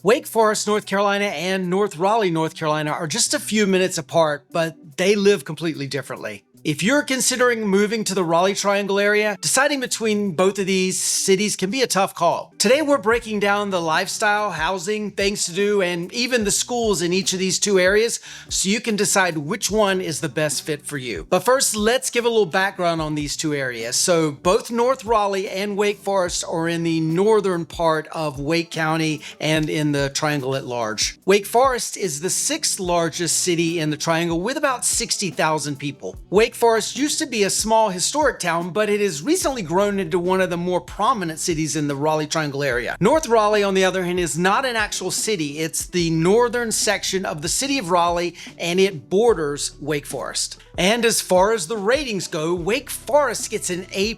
Wake Forest, North Carolina and North Raleigh, North Carolina are just a few minutes apart, but they live completely differently. If you're considering moving to the Raleigh Triangle area, deciding between both of these cities can be a tough call. Today we're breaking down the lifestyle, housing, things to do, and even the schools in each of these two areas so you can decide which one is the best fit for you. But first, let's give a little background on these two areas. So both North Raleigh and Wake Forest are in the northern part of Wake County and in the Triangle at large. Wake Forest is the sixth largest city in the Triangle with about 60,000 people. Wake Forest used to be a small historic town, but it has recently grown into one of the more prominent cities in the Raleigh Triangle area. North Raleigh, on the other hand, is not an actual city. It's the northern section of the city of Raleigh, and it borders Wake Forest. And as far as the ratings go, Wake Forest gets an A+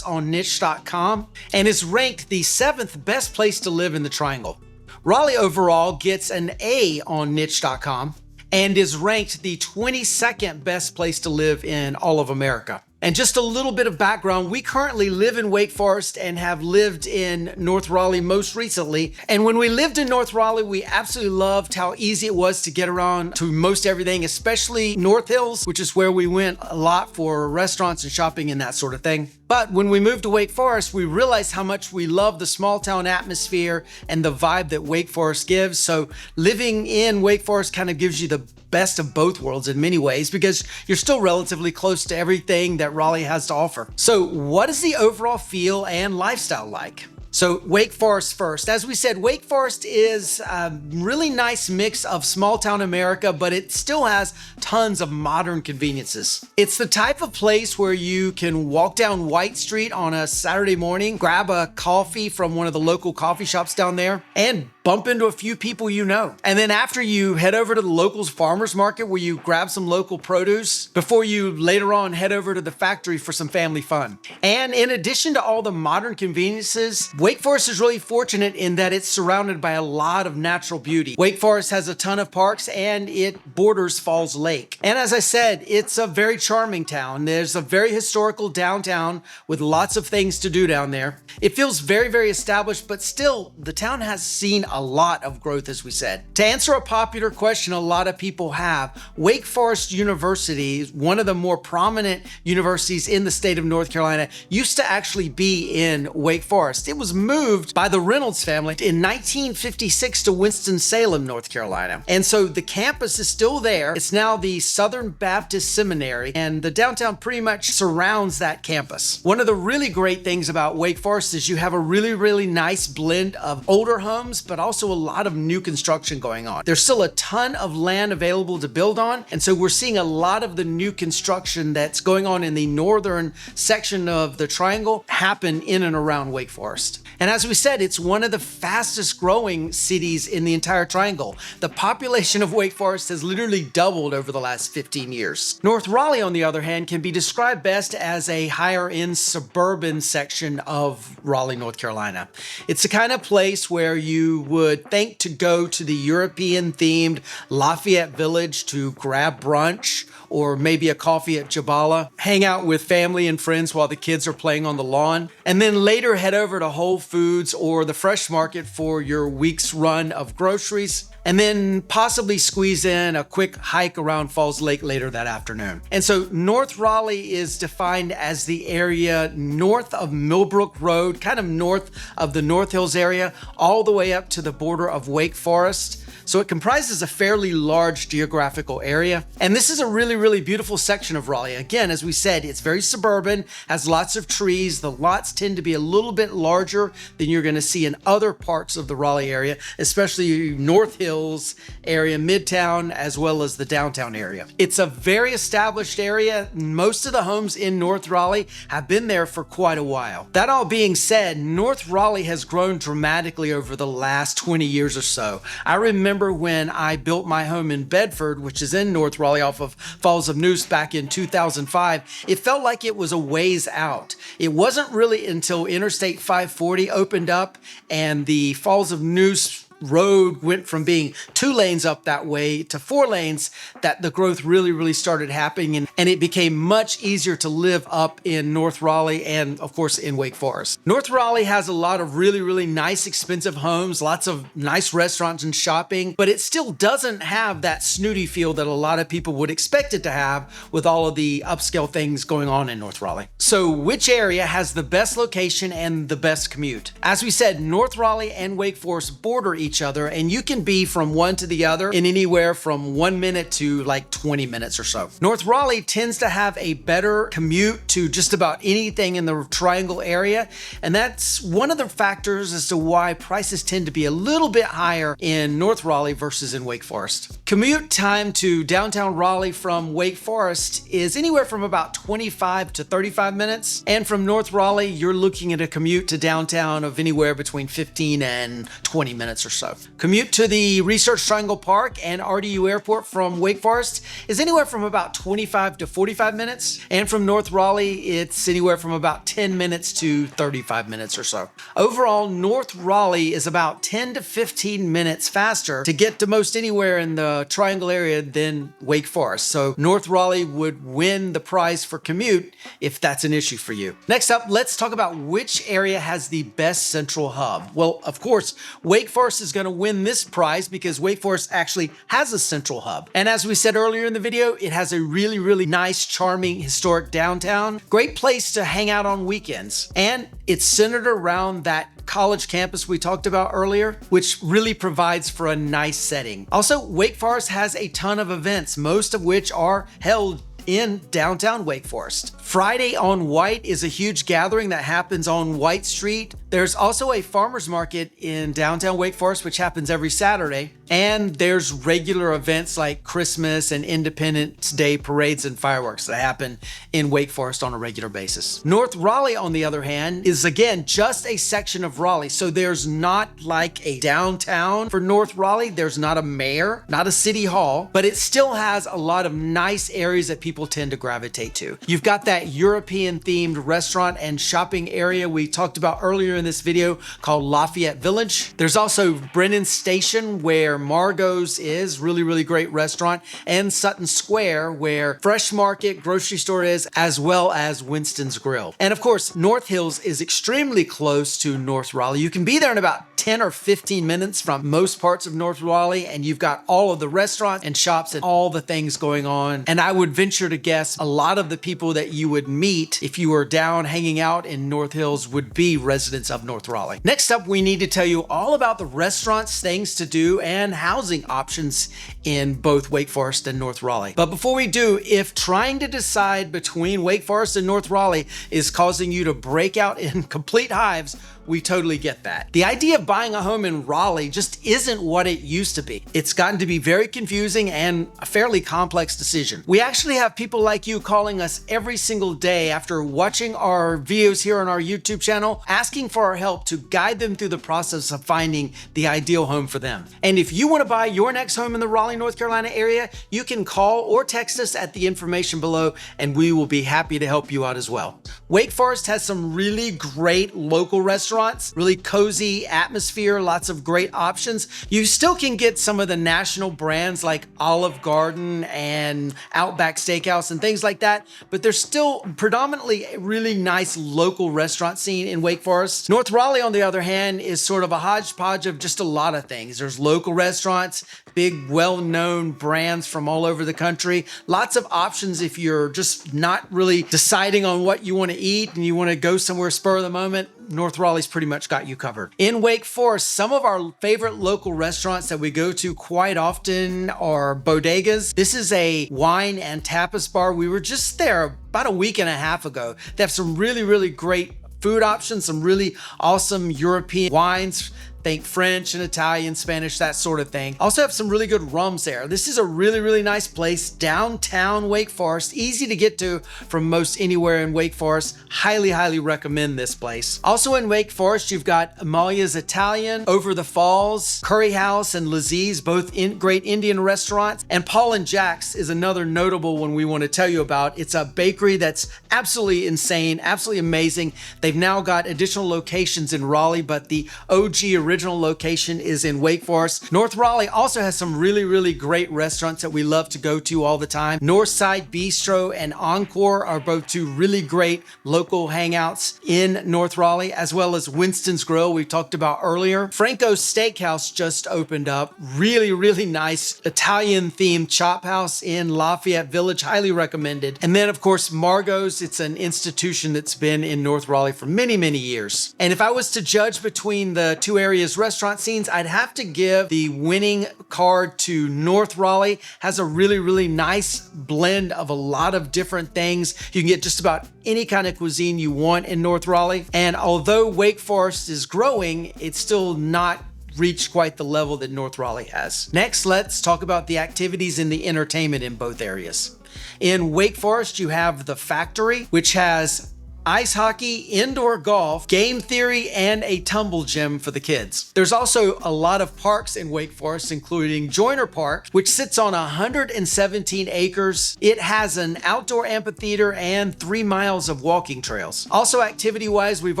on niche.com and is ranked the 7th best place to live in the Triangle. Raleigh overall gets an A on niche.com and is ranked the 22nd best place to live in all of America. And just a little bit of background, we currently live in Wake Forest and have lived in North Raleigh most recently. And when we lived in North Raleigh, we absolutely loved how easy it was to get around to most everything, especially North Hills, which is where we went a lot for restaurants and shopping and that sort of thing. But when we moved to Wake Forest, we realized how much we love the small town atmosphere and the vibe that Wake Forest gives. So living in Wake Forest kind of gives you the best of both worlds in many ways because you're still relatively close to everything that Raleigh has to offer. So what is the overall feel and lifestyle like? So Wake Forest first. As we said, Wake Forest is a really nice mix of small town America, but it still has tons of modern conveniences. It's the type of place where you can walk down White Street on a Saturday morning, grab a coffee from one of the local coffee shops down there, and bump into a few people you know. And then after you head over to the locals farmers market where you grab some local produce before you later on head over to the factory for some family fun. And in addition to all the modern conveniences, Wake Forest is really fortunate in that it's surrounded by a lot of natural beauty. Wake Forest has a ton of parks and it borders Falls Lake. And as I said, it's a very charming town. There's a very historical downtown with lots of things to do down there. It feels very, very established, but still the town has seen a lot of growth, as we said. To answer a popular question a lot of people have, Wake Forest University, one of the more prominent universities in the state of North Carolina, used to actually be in Wake Forest. It was moved by the Reynolds family in 1956 to Winston-Salem, North Carolina. And so the campus is still there. It's now the Southern Baptist Seminary, and the downtown pretty much surrounds that campus. One of the really great things about Wake Forest is you have a really, really nice blend of older homes, but also a lot of new construction going on. There's still a ton of land available to build on, and so we're seeing a lot of the new construction that's going on in the northern section of the Triangle happen in and around Wake Forest. And as we said, it's one of the fastest growing cities in the entire Triangle. The population of Wake Forest has literally doubled over the last 15 years. North Raleigh, on the other hand, can be described best as a higher end suburban section of Raleigh, North Carolina. It's the kind of place where you would think to go to the European themed Lafayette Village to grab brunch or maybe a coffee at Jabala, hang out with family and friends while the kids are playing on the lawn, and then later head over to Whole Foods or the Fresh Market for your week's run of groceries, and then possibly squeeze in a quick hike around Falls Lake later that afternoon. And so North Raleigh is defined as the area north of Millbrook Road, kind of north of the North Hills area, all the way up to the border of Wake Forest. So it comprises a fairly large geographical area. And this is a really, really beautiful section of Raleigh. Again, as we said, it's very suburban, has lots of trees. The lots tend to be a little bit larger than you're gonna see in other parts of the Raleigh area, especially North Hills area, Midtown, as well as the downtown area. It's a very established area. Most of the homes in North Raleigh have been there for quite a while. That all being said, North Raleigh has grown dramatically over the last 20 years or so. I remember when I built my home in Bedford, which is in North Raleigh off of Falls of Neuse back in 2005, it felt like it was a ways out. It wasn't really until Interstate 540 opened up and the Falls of Neuse road went from being 2 lanes up that way to 4 lanes that the growth really started happening, and it became much easier to live up in North Raleigh and of course in Wake Forest. North Raleigh has a lot of really nice expensive homes, lots of nice restaurants and shopping, but it still doesn't have that snooty feel that a lot of people would expect it to have with all of the upscale things going on in North Raleigh. So which area has the best location and the best commute? As we said, North Raleigh and Wake Forest border each other, and you can be from one to the other in anywhere from 1 minute to like 20 minutes or so. North Raleigh tends to have a better commute to just about anything in the Triangle area, and that's one of the factors as to why prices tend to be a little bit higher in North Raleigh versus in Wake Forest. Commute time to downtown Raleigh from Wake Forest is anywhere from about 25 to 35 minutes, and from North Raleigh you're looking at a commute to downtown of anywhere between 15 and 20 minutes or so. Commute to the Research Triangle Park and RDU Airport from Wake Forest is anywhere from about 25 to 45 minutes, and from North Raleigh it's anywhere from about 10 minutes to 35 minutes or so. Overall, North Raleigh is about 10 to 15 minutes faster to get to most anywhere in the Triangle area than Wake Forest, so North Raleigh would win the prize for commute if that's an issue for you. Next up, let's talk about which area has the best central hub. Well, of course, Wake Forest is going to win this prize because Wake Forest actually has a central hub. And as we said earlier in the video, it has a really nice, charming, historic downtown. Great place to hang out on weekends. And it's centered around that college campus we talked about earlier, which really provides for a nice setting. Also, Wake Forest has a ton of events, most of which are held in downtown Wake Forest. Friday on White is a huge gathering that happens on White Street. There's also a farmer's market in downtown Wake Forest, which happens every Saturday. And there's regular events like Christmas and Independence Day parades and fireworks that happen in Wake Forest on a regular basis. North Raleigh, on the other hand, is again just a section of Raleigh. So there's not like a downtown for North Raleigh. There's not a mayor, not a city hall, but it still has a lot of nice areas that people tend to gravitate to. You've got that European themed restaurant and shopping area we talked about earlier in this video called Lafayette Village. There's also Brennan Station where Margot's is, really great restaurant, and Sutton Square where Fresh Market grocery store is, as well as Winston's Grill. And of course, North Hills is extremely close to North Raleigh. You can be there in about 10 or 15 minutes from most parts of North Raleigh, and you've got all of the restaurants and shops and all the things going on. And I would venture to guess a lot of the people that you would meet if you were down hanging out in North Hills would be residents of North Raleigh. Next up, we need to tell you all about the restaurants, things to do, and housing options in both Wake Forest and North Raleigh. But before we do, if trying to decide between Wake Forest and North Raleigh is causing you to break out in complete hives, we totally get that. The idea of buying a home in Raleigh just isn't what it used to be. It's gotten to be very confusing and a fairly complex decision. We actually have people like you calling us every single day after watching our videos here on our YouTube channel, asking for our help to guide them through the process of finding the ideal home for them. And if you want to buy your next home in the Raleigh, North Carolina area, you can call or text us at the information below and we will be happy to help you out as well. Wake Forest has some really great local restaurants, really cozy atmosphere, lots of great options. You still can get some of the national brands like Olive Garden and Outback Steakhouse and things like that, but there's still predominantly a really nice local restaurant scene in Wake Forest. North Raleigh, on the other hand, is sort of a hodgepodge of just a lot of things. There's local restaurants, big well-known brands from all over the country, lots of options if you're just not really deciding on what you want to eat and you want to go somewhere spur of the moment. North Raleigh's pretty much got you covered. In Wake Forest, some of our favorite local restaurants that we go to quite often are bodegas. This is a wine and tapas bar. We were just there about a week and a half ago. They have some really great food options, some really awesome European wines. Think French and Italian, Spanish, that sort of thing. Also have some really good rums there. This is a really nice place, downtown Wake Forest, easy to get to from most anywhere in Wake Forest. Highly recommend this place. Also in Wake Forest, you've got Amalia's Italian, Over the Falls, Curry House, and Lizzie's, both great Indian restaurants. And Paul and Jack's is another notable one we want to tell you about. It's a bakery that's absolutely insane, absolutely amazing. They've now got additional locations in Raleigh, but the OG original original location is in Wake Forest. North Raleigh also has some really great restaurants that we love to go to all the time. Northside Bistro and Encore are both two really great local hangouts in North Raleigh, as well as Winston's Grill we talked about earlier. Franco's Steakhouse just opened up. Really nice Italian themed chop house in Lafayette Village. Highly recommended. And then of course Margot's. It's an institution that's been in North Raleigh for many years. And if I was to judge between the two areas' restaurant scenes, I'd have to give the winning card to North Raleigh. Has a really nice blend of a lot of different things. You can get just about any kind of cuisine you want in North Raleigh. And although Wake Forest is growing, it's still not reached quite the level that North Raleigh has. Next, let's talk about the activities and the entertainment in both areas. In Wake Forest, you have the Factory, which has ice hockey, indoor golf, game theory, and a tumble gym for the kids. There's also a lot of parks in Wake Forest, including Joyner Park, which sits on 117 acres. It has an outdoor amphitheater and 3 miles of walking trails. Also, activity-wise, we've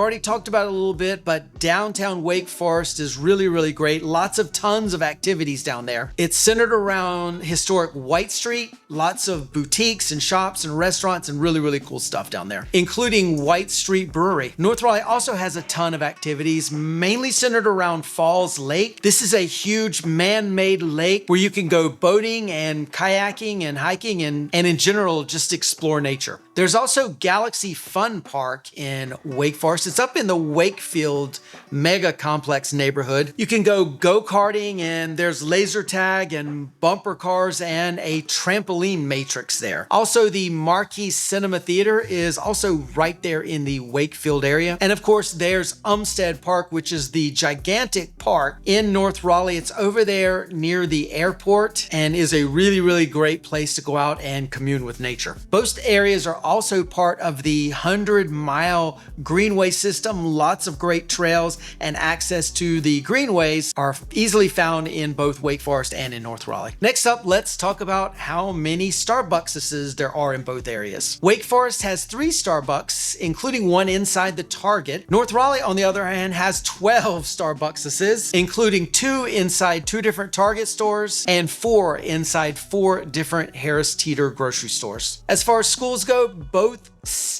already talked about it a little bit, but downtown Wake Forest is really great. Tons of activities down there. It's centered around historic White Street, lots of boutiques and shops and restaurants and really cool stuff down there, including White Street Brewery. North Raleigh also has a ton of activities, mainly centered around Falls Lake. This is a huge man-made lake where you can go boating and kayaking and hiking and in general, just explore nature. There's also Galaxy Fun Park in Wake Forest. It's up in the Wakefield Mega Complex neighborhood. You can go go-karting and there's laser tag and bumper cars and a trampoline matrix there. Also, the Marquee Cinema Theater is also right there in the Wakefield area. And of course, there's Umstead Park, which is the gigantic park in North Raleigh. It's over there near the airport and is a really great place to go out and commune with nature. Both areas are also part of the 100-mile greenway system. Lots of great trails and access to the greenways are easily found in both Wake Forest and in North Raleigh. Next up, let's talk about how many Starbuckses there are in both areas. Wake Forest has 3 Starbucks, including one inside the Target. North Raleigh, on the other hand, has 12 Starbuckses, including 2 inside 2 different Target stores and 4 inside 4 different Harris Teeter grocery stores. As far as schools go, both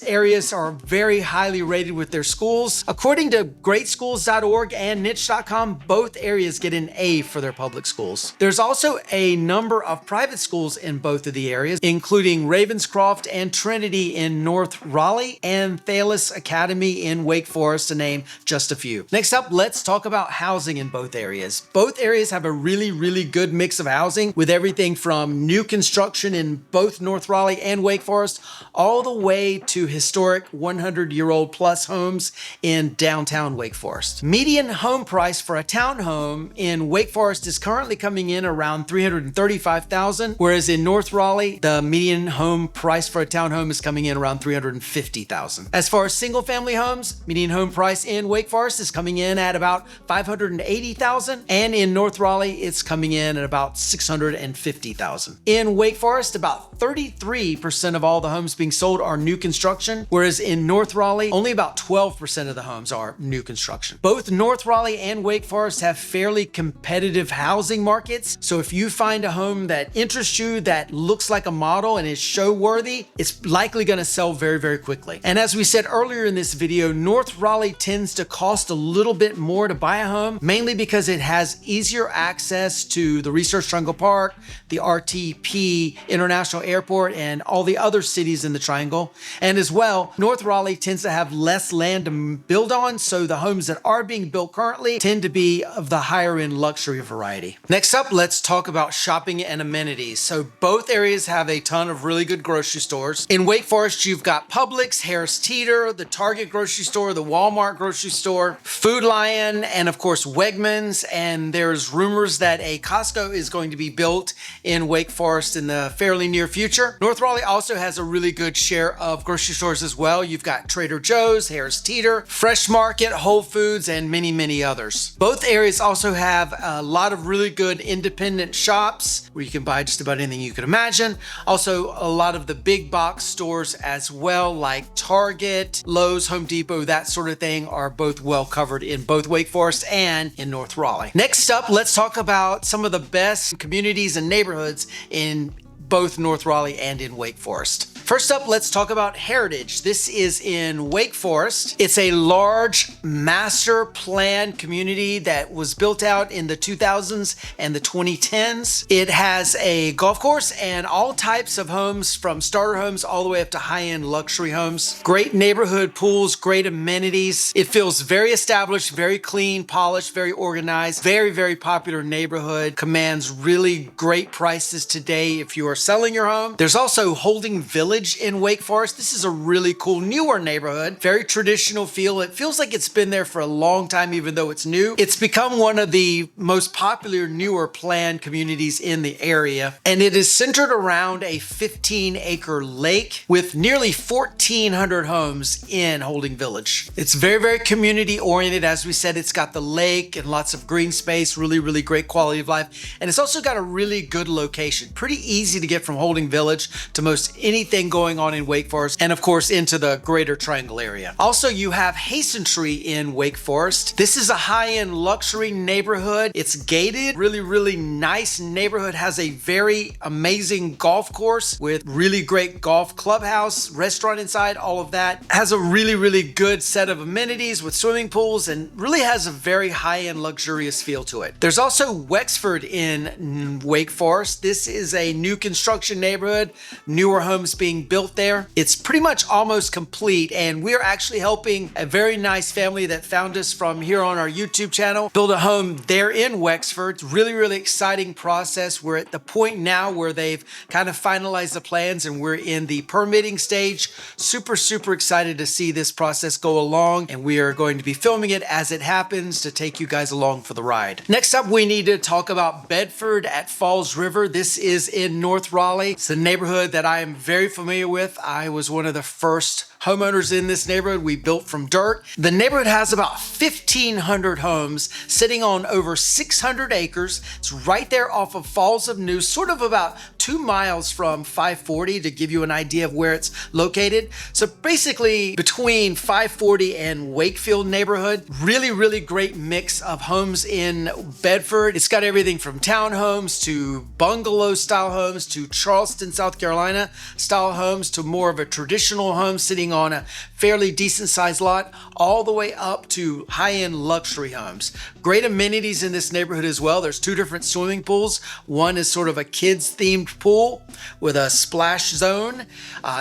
areas are very highly rated with their schools. According to greatschools.org and niche.com, both areas get an A for their public schools. There's also a number of private schools in both of the areas, including Ravenscroft and Trinity in North Raleigh and Thales Academy in Wake Forest, to name just a few. Next up, let's talk about housing in both areas. Both areas have a really good mix of housing, with everything from new construction in both North Raleigh and Wake Forest all the way to historic 100-year-old plus homes in downtown Wake Forest. Median home price for a townhome in Wake Forest is currently coming in around $335,000, whereas in North Raleigh, the median home price for a townhome is coming in around $350,000. As far as single-family homes, median home price in Wake Forest is coming in at about $580,000, and in North Raleigh, it's coming in at about $650,000. In Wake Forest, about 33% of all the homes being sold are new construction, whereas in North Raleigh, only about 12% of the homes are new construction. Both North Raleigh and Wake Forest have fairly competitive housing markets, so if you find a home that interests you, that looks like a model and is show-worthy, it's likely going to sell very quickly. And as we said earlier in this video, North Raleigh tends to cost a little bit more to buy a home, mainly because it has easier access to the Research Triangle Park, the RTP International Airport, and all the other cities in the Triangle. And as well, North Raleigh tends to have less land to build on, so the homes that are being built currently tend to be of the higher end luxury variety. Next up, let's talk about shopping and amenities. So both areas have a ton of really good grocery stores. In Wake Forest, you've got Publix, Harris Teeter, the Target grocery store, the Walmart grocery store, Food Lion, and of course Wegmans. And there's rumors that a Costco is going to be built in Wake Forest in the fairly near future. North Raleigh also has a really good share of of grocery stores as well. You've got Trader Joe's, Harris Teeter, Fresh Market, Whole Foods, and many, many others. Both areas also have a lot of really good independent shops where you can buy just about anything you can imagine. Also, a lot of the big box stores as well, like Target, Lowe's, Home Depot, that sort of thing, are both well covered in both Wake Forest and in North Raleigh. Next up, let's talk about some of the best communities and neighborhoods in both North Raleigh and in Wake Forest. First up, let's talk about Heritage. This is in Wake Forest. It's a large master plan community that was built out in the 2000s and the 2010s. It has a golf course and all types of homes, from starter homes all the way up to high-end luxury homes. Great neighborhood pools, great amenities. It feels very established, very clean, polished, very organized, very, very popular neighborhood. Commands really great prices today if you are selling your home. There's also Holding Village in Wake Forest. This is a really cool newer neighborhood, very traditional feel. It feels like it's been there for a long time, even though it's new. It's become one of the most popular newer planned communities in the area, and it is centered around a 15-acre lake with nearly 1,400 homes in Holding Village. It's very, very community oriented. As we said, it's got the lake and lots of green space, really, really great quality of life. And it's also got a really good location. Pretty easy to get from Holding Village to most anything going on in Wake Forest, and of course into the greater Triangle area. Also, you have Hasten Tree in Wake Forest. This is a high-end luxury neighborhood. It's gated, really, really nice neighborhood. Has a very amazing golf course with really great golf clubhouse, restaurant inside, all of that. Has a really, really good set of amenities with swimming pools and really has a very high-end luxurious feel to it. There's also Wexford in Wake Forest. This is a new construction neighborhood, newer homes being built there. It's pretty much almost complete, and we're actually helping a very nice family that found us from here on our YouTube channel build a home there in Wexford. It's really, really exciting process. We're at the point now where they've kind of finalized the plans and we're in the permitting stage. Super, super excited to see this process go along, and we are going to be filming it as it happens to take you guys along for the ride. Next up, we need to talk about Bedford at Falls River. This is in North Raleigh. It's a neighborhood that I am very familiar with. I was one of the first homeowners in this neighborhood. We built from dirt. The neighborhood has about 1,500 homes sitting on over 600 acres. It's right there off of Falls of New, sort of about 2 miles from 540 to give you an idea of where it's located. So basically between 540 and Wakefield neighborhood, really, really great mix of homes in Bedford. It's got everything from townhomes to bungalow style homes to Charleston, South Carolina style homes to more of a traditional home sitting on a fairly decent sized lot, all the way up to high-end luxury homes. Great amenities in this neighborhood as well. There's 2 different swimming pools. One is sort of a kids themed pool with a splash zone.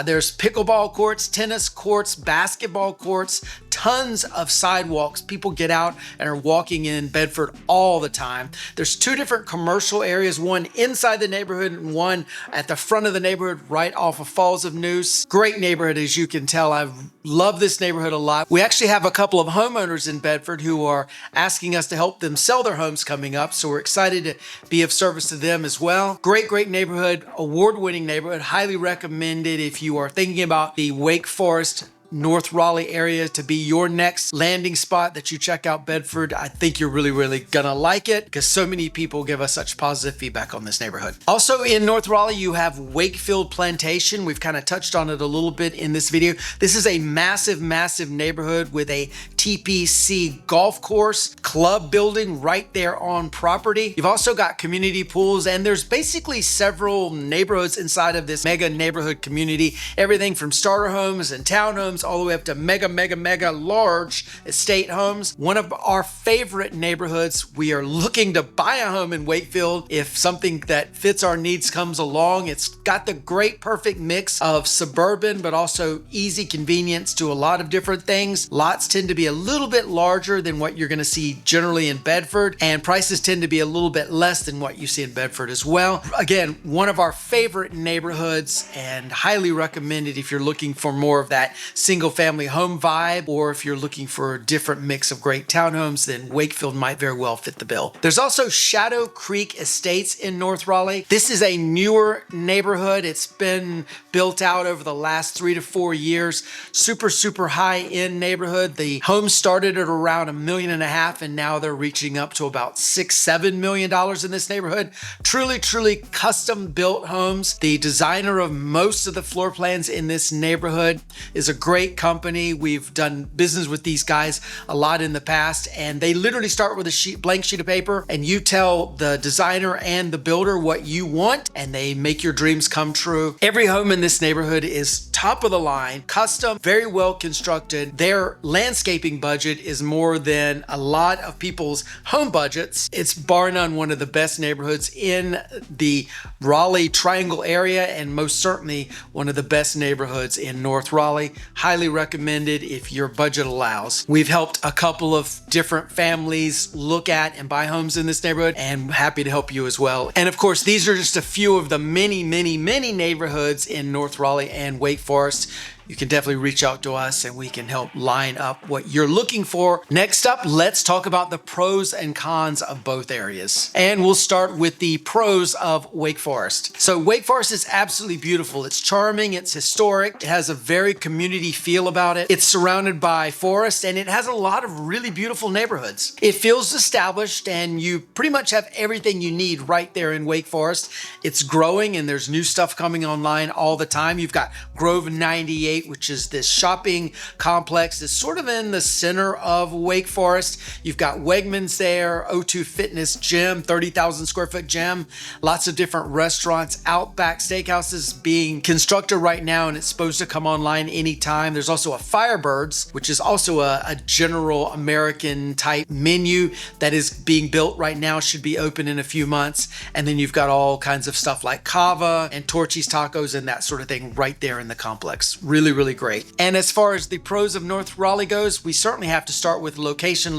There's pickleball courts, tennis courts, basketball courts, tons of sidewalks. People get out and are walking in Bedford all the time. There's 2 different commercial areas, one inside the neighborhood and one at the front of the neighborhood right off of Falls of Noose. Great neighborhood, as you can tell. I love this neighborhood a lot. We actually have a couple of homeowners in Bedford who are asking us to help them sell their homes coming up, so we're excited to be of service to them as well. Great, great neighborhood, award-winning neighborhood. Highly recommended if you are thinking about the Wake Forest, North Raleigh area to be your next landing spot, that you check out Bedford. I think you're really, really gonna like it because so many people give us such positive feedback on this neighborhood. Also in North Raleigh, you have Wakefield Plantation. We've kind of touched on it a little bit in this video. This is a massive, massive neighborhood with a TPC golf course, club building right there on property. You've also got community pools, and there's basically several neighborhoods inside of this mega neighborhood community. Everything from starter homes and townhomes all the way up to mega, mega, mega large estate homes. One of our favorite neighborhoods. We are looking to buy a home in Wakefield if something that fits our needs comes along. It's got the great perfect mix of suburban but also easy convenience to a lot of different things. Lots tend to be a little bit larger than what you're going to see generally in Bedford, and prices tend to be a little bit less than what you see in Bedford as well. Again, one of our favorite neighborhoods and highly recommended if you're looking for more of that single family home vibe, or if you're looking for a different mix of great townhomes, then Wakefield might very well fit the bill. There's also Shadow Creek Estates in North Raleigh. This is a newer neighborhood. It's been built out over the last 3 to 4 years. Super high-end neighborhood. The homes started at around $1.5 million, and now they're reaching up to about $6-7 million in this neighborhood. Truly custom-built homes. The designer of most of the floor plans in this neighborhood is a great company. We've done business with these guys a lot in the past, and they literally start with a blank sheet of paper, and you tell the designer and the builder what you want, and they make your dreams come true. Every home in this neighborhood is top of the line, custom, very well constructed. Their landscaping budget is more than a lot of people's home budgets. It's bar none one of the best neighborhoods in the Raleigh Triangle area, and most certainly one of the best neighborhoods in North Raleigh. Highly recommended if your budget allows. We've helped a couple of different families look at and buy homes in this neighborhood, and happy to help you as well. And of course, these are just a few of the many neighborhoods in North Raleigh and Wake Forest. You can definitely reach out to us and we can help line up what you're looking for. Next up, let's talk about the pros and cons of both areas. And we'll start with the pros of Wake Forest. So Wake Forest is absolutely beautiful. It's charming, it's historic, it has a very community feel about it. It's surrounded by forest, and it has a lot of really beautiful neighborhoods. It feels established, and you pretty much have everything you need right there in Wake Forest. It's growing, and there's new stuff coming online all the time. You've got Grove 98, which is this shopping complex that's sort of in the center of Wake Forest. You've got Wegmans there, O2 Fitness Gym, 30,000 square foot gym, lots of different restaurants, Outback Steakhouses being constructed right now, and it's supposed to come online anytime. There's also a Firebirds, which is also a general American type menu that is being built right now, should be open in a few months. And then you've got all kinds of stuff like Cava and Torchy's Tacos and that sort of thing right there in the complex. Really great. And as far as the pros of North Raleigh goes, we certainly have to start with location.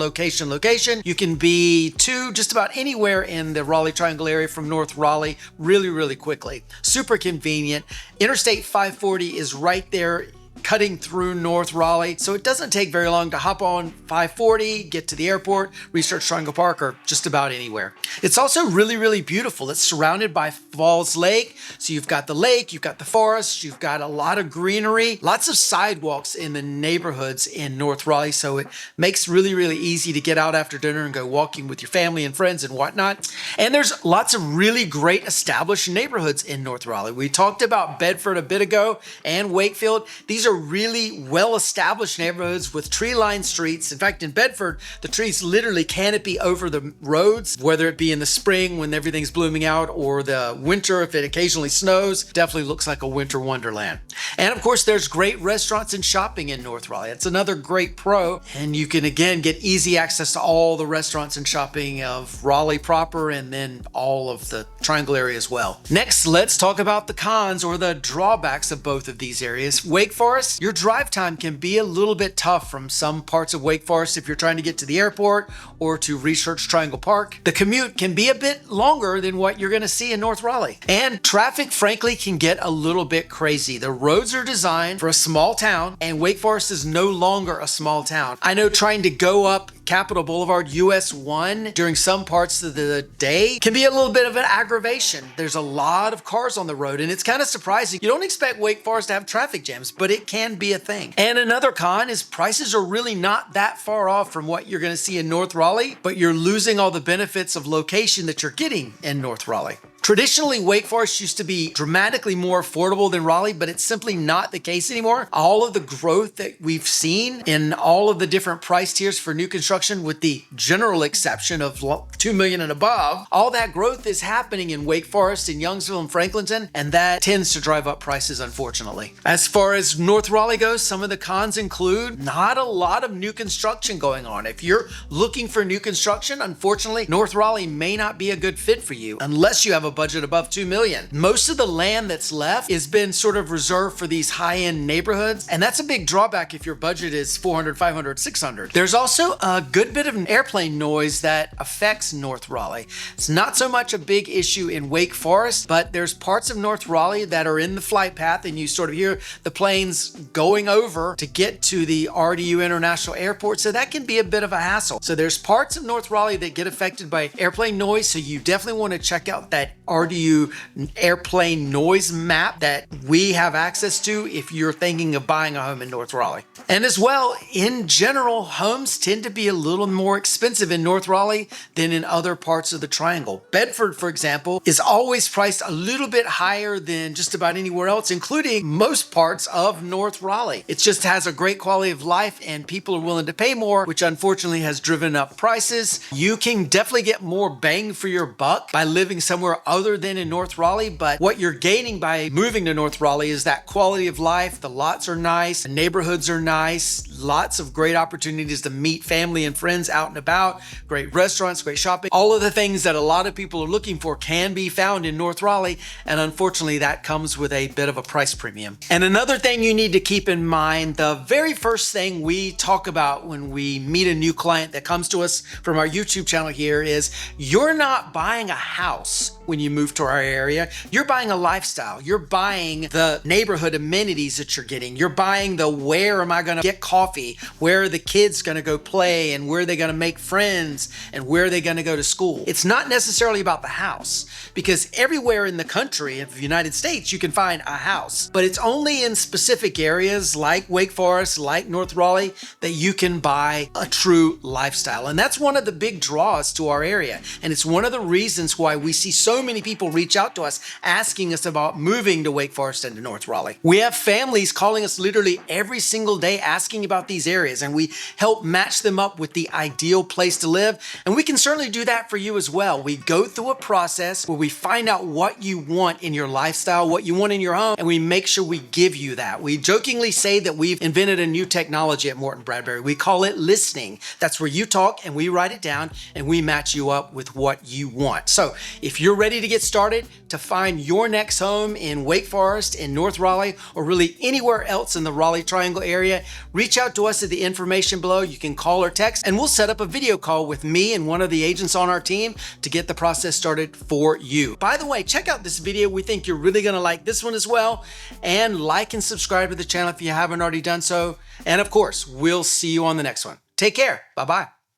You can be to just about anywhere in the Raleigh Triangle area from North Raleigh really quickly. Super convenient. Interstate 540 is right there, cutting through North Raleigh, so it doesn't take very long to hop on 540, get to the airport, Research Triangle Park, or just about anywhere. It's also really beautiful. It's surrounded by Falls Lake, so you've got the lake, you've got the forest, you've got a lot of greenery, lots of sidewalks in the neighborhoods in North Raleigh, so it makes really easy to get out after dinner and go walking with your family and friends and whatnot. And there's lots of really great established neighborhoods in North Raleigh. We talked about Bedford a bit ago and Wakefield. These are really well-established neighborhoods with tree-lined streets. In fact, in Bedford, the trees literally canopy over the roads, whether it be in the spring when everything's blooming out, or the winter if it occasionally snows. Definitely looks like a winter wonderland. And of course, there's great restaurants and shopping in North Raleigh. It's another great pro, and you can again get easy access to all the restaurants and shopping of Raleigh proper, and then all of the Triangle area as well. Next, let's talk about the cons or the drawbacks of both of these areas. Wake Forest, your drive time can be a little bit tough from some parts of Wake Forest if you're trying to get to the airport or to Research Triangle Park. The commute can be a bit longer than what you're going to see in North Raleigh. And traffic, frankly, can get a little bit crazy. The roads are designed for a small town, and Wake Forest is no longer a small town. I know trying to go up Capitol Boulevard US 1 during some parts of the day can be a little bit of an aggravation. There's a lot of cars on the road, and it's kind of surprising. You don't expect Wake Forest to have traffic jams, but it can be a thing. And another con is prices are really not that far off from what you're going to see in North Raleigh, but you're losing all the benefits of location that you're getting in North Raleigh. Traditionally, Wake Forest used to be dramatically more affordable than Raleigh, but it's simply not the case anymore. All of the growth that we've seen in all of the different price tiers for new construction, with the general exception of $2 million and above, all that growth is happening in Wake Forest, in Youngsville, and Franklinton, and that tends to drive up prices, unfortunately. As far as North Raleigh goes, some of the cons include not a lot of new construction going on. If you're looking for new construction, unfortunately, North Raleigh may not be a good fit for you unless you have a budget above $2 million. Most of the land that's left has been sort of reserved for these high-end neighborhoods, and that's a big drawback if your budget is $400, $500, $600. There's also a good bit of airplane noise that affects North Raleigh. It's not so much a big issue in Wake Forest, but there's parts of North Raleigh that are in the flight path, and you sort of hear the planes going over to get to the RDU International Airport, so that can be a bit of a hassle. So there's parts of North Raleigh that get affected by airplane noise, so you definitely want to check out that RDU airplane noise map that we have access to if you're thinking of buying a home in North Raleigh. And as well, in general, homes tend to be a little more expensive in North Raleigh than in other parts of the Triangle. Bedford, for example, is always priced a little bit higher than just about anywhere else, including most parts of North Raleigh. It just has a great quality of life and people are willing to pay more, which unfortunately has driven up prices. You can definitely get more bang for your buck by living somewhere other than in North Raleigh, but what you're gaining by moving to North Raleigh is that quality of life. The lots are nice, the neighborhoods are nice, lots of great opportunities to meet family and friends out and about, great restaurants, great shopping. All of the things that a lot of people are looking for can be found in North Raleigh, and unfortunately that comes with a bit of a price premium. And another thing you need to keep in mind, the very first thing we talk about when we meet a new client that comes to us from our YouTube channel here is you're not buying a house when you move to our area. You're buying a lifestyle. You're buying the neighborhood amenities that you're getting. You're buying the where am I going to get coffee, where are the kids going to go play, and where are they going to make friends, and where are they going to go to school. It's not necessarily about the house, because everywhere in the country of the United States you can find a house, but it's only in specific areas like Wake Forest, like North Raleigh, that you can buy a true lifestyle. And that's one of the big draws to our area, and it's one of the reasons why we see so many people reach out to us asking us about moving to Wake Forest and to North Raleigh. We have families calling us literally every single day asking about these areas, and we help match them up with the ideal place to live, and we can certainly do that for you as well. We go through a process where we find out what you want in your lifestyle, what you want in your home, and we make sure we give you that. We jokingly say that we've invented a new technology at Morton Bradbury. We call it listening. That's where you talk and we write it down and we match you up with what you want. So if you're ready to get started to find your next home in Wake Forest, in North Raleigh, or really anywhere else in the Raleigh Triangle area, reach out to us at the information below. You can call or text, and we'll set up a video call with me and one of the agents on our team to get the process started for you. By the way, check out this video. We think you're really going to like this one as well. And like and subscribe to the channel if you haven't already done so. And of course, we'll see you on the next one. Take care. Bye-bye.